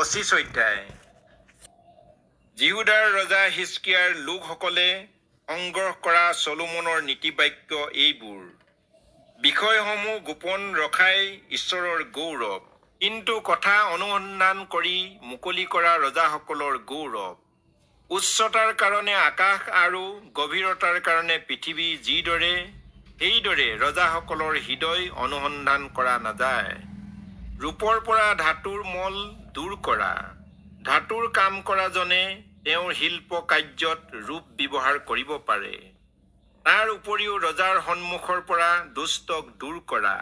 25 অধ্যায়। জিহুদাৰ ৰজা হিজকিয়াৰ লোকসকলে সংগ্ৰহ কৰা চলোমনৰ নীতিবাক্য এইবোৰ। বিষয়সমূহ গোপন ৰখাই ঈশ্বৰৰ গৌৰৱ, কিন্তু কথা অনুসন্ধান কৰি মুকলি কৰা ৰজাসকলৰ গৌৰৱ। উচ্চতাৰ কাৰণে আকাশ আৰু গভীৰতাৰ কাৰণে পৃথিৱী যিদৰে, সেইদৰে ৰজাসকলৰ হৃদয় অনুসন্ধান কৰা নাযায়। ৰূপৰ পৰা ধাতুৰ মল দূৰ কৰা। ধাতুৰ কাম কৰাজনে তেওঁৰ শিল্প কাৰ্যত ৰূপ ব্যৱহাৰ কৰিব পাৰে। তাৰ উপৰিও ৰজাৰ সন্মুখৰ পৰা দুষ্টক দূৰ কৰা।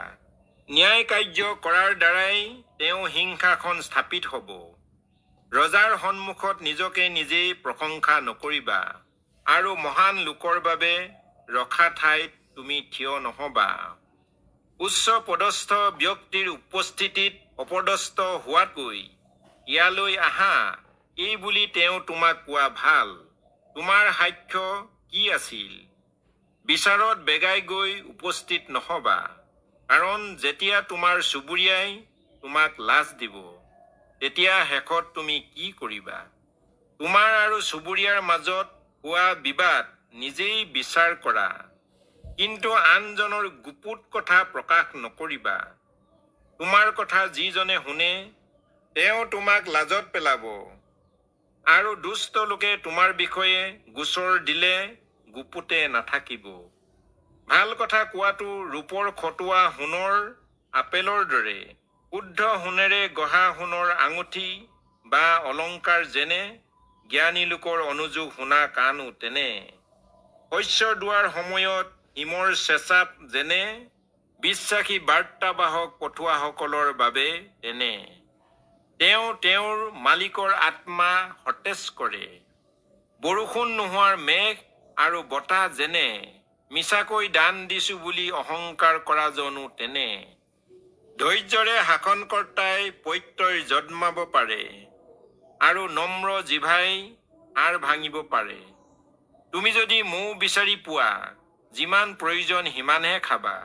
ন্যায় কাৰ্য কৰাৰ দ্বাৰাই তেওঁ সিংহাসন স্থাপিত হ'ব। ৰজাৰ সন্মুখত নিজকে নিজেই প্ৰশংসা নকৰিবা, আৰু মহান লোকৰ বাবে ৰখা ঠাইত তুমি থিয় নহবা। উচ্চ পদস্থ ব্যক্তিৰ উপস্থিতিত অপদস্থ হোৱাতকৈ ইয়ালৈ আহা, এই বুলি তেওঁ তোমাক কোৱা ভাল। তোমাৰ সাক্ষ্য কি আছিল? বিচাৰত বেগাই গৈ উপস্থিত নহবা, কাৰণ যেতিয়া তোমাৰ চুবুৰীয়াই তোমাক লাজ দিব, তেতিয়া শেষত তুমি কি কৰিবা? তোমাৰ আৰু চুবুৰীয়াৰ মাজত হোৱা বিবাদ নিজেই বিচাৰ কৰা, কিন্তু আনজনৰ গুপুত কথা প্ৰকাশ নকৰিবা। তোমাৰ কথা যিজনে শুনে, তেওঁ তোমাক লাজত পেলাব, আৰু দুষ্ট লোকে তোমাৰ বিষয়ে গোচৰ দিলে গুপুতে নাথাকিব। ভাল কথা কোৱাটো ৰূপৰ খটুৱা সোণৰ আপেলৰ দৰে, শুদ্ধ সোণেৰে গঢ়া সোণৰ আঙুঠি বা অলংকাৰ যেনে, জ্ঞানী লোকৰ অনুযোগ শুনা কাণো তেনে। শস্য দোৱাৰ সময়ত হিমৰ চেঁচাপ যেনে, বিশ্বাসী বাৰ্তাবাহক পঠোৱাসকলৰ বাবে তেনে। তেওঁ তেওঁৰ মালিকৰ আত্মা সতেজ কৰে। বৰষুণ নোহোৱাৰ মেঘ আৰু বতাহ যেনে, মিছাকৈ দান দিছো বুলি অহংকাৰ কৰা জনো তেনে। ধৈৰ্যৰে শাসনকৰ্তাই প্ৰত্যয় জন্মাব পাৰে, আৰু নম্ৰ জিভাই হাড় ভাঙিব পাৰে। তুমি যদি মৌ বিচাৰি পোৱা, যিমান প্ৰয়োজন সিমানহে খাবা,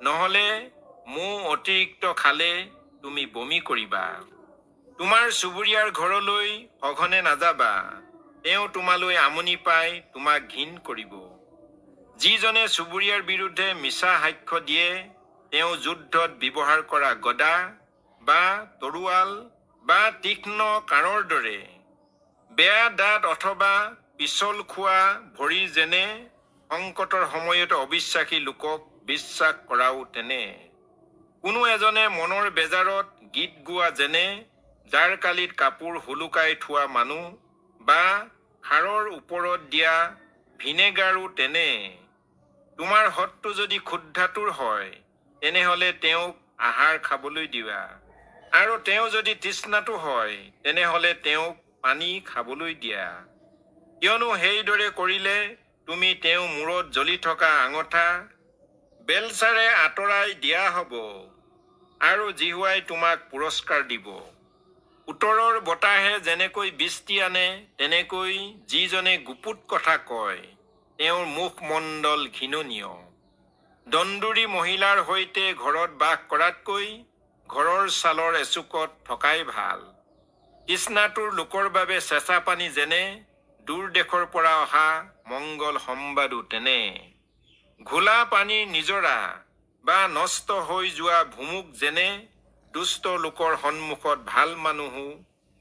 নহলে মৌ অতিৰিক্ত খালে তুমি বমি কৰিবা। তোমাৰ চুবুৰীয়াৰ ঘৰলৈ সঘনে নাযাবা, তেওঁ তোমালৈ আমনি পাই তোমাক ঘিণ কৰিব। যিজনে চুবুৰীয়াৰ বিৰুদ্ধে মিছা সাক্ষ্য দিয়ে, তেওঁ যুদ্ধত ব্যৱহাৰ কৰা গদা বা তৰোৱাল বা তীক্ষ্ণ কাঁড়ৰ দৰে। বেয়া দাঁত অথবা পিছল খোৱা ভৰি যেনে, সংকটৰ সময়ত অবিশ্বাসী লোকক বিশ্বাস কৰাও তেনে। কোনো এজনে মনৰ বেজাৰত গীত গোৱা যেনে, জাৰকালিত কাপোৰ হুলুকাই থোৱা মানুহ বা হাড়ৰ ওপৰত দিয়া ভিনেগাৰো তেনে। তোমাৰ শত্ৰু যদি ক্ষুধাতুৰ হয়, তেনেহলে তেওঁক আহাৰ খাবলৈ দিবা, আৰু তেওঁ যদি তৃষ্ণাতু হয়, তেনেহলে তেওঁক পানী খাবলৈ দিয়া। কিয়নো সেইদৰে কৰিলে তুমি তেওঁ মূৰত জ্বলি থকা আঙঠা বেলচাৰে আঁতৰাই দিয়া হ'ব, আৰু জিহুৱাই তোমাক পুৰস্কাৰ দিব। উত্তৰৰ বতাহে যেনেকৈ বৃষ্টি আনে, তেনেকৈ যিজনে গুপুত কথা কয়, তেওঁৰ মুখমণ্ডল ঘৃণনীয়। দন্দুৰী মহিলাৰ সৈতে ঘৰত বাস কৰাতকৈ ঘৰৰ ছালৰ এচুকত থকাই ভাল। তৃষ্ণাতুৰ লোকৰ বাবে চেঁচা পানী যেনে, দূৰ দেশৰ পৰা অহা মংগল সম্বাদো তেনে। ঘোলা পানীৰ নিজৰা বা নষ্ট হৈ যোৱা ভুমুক যেনে, দুষ্ট লোকৰ সন্মুখত ভাল মানুহো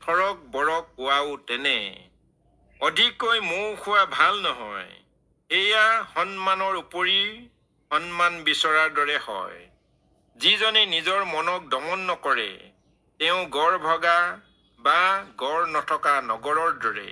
থৰক বৰক হোৱাও তেনে। অধিককৈ মৌ খোৱা ভাল নহয়, এয়া সন্মানৰ উপৰি সন্মান বিচৰাৰ দৰে হয়। যিজনে নিজৰ মনক দমন নকৰে, তেওঁ গড় ভগা বা গড় নথকা নগৰৰ দৰে।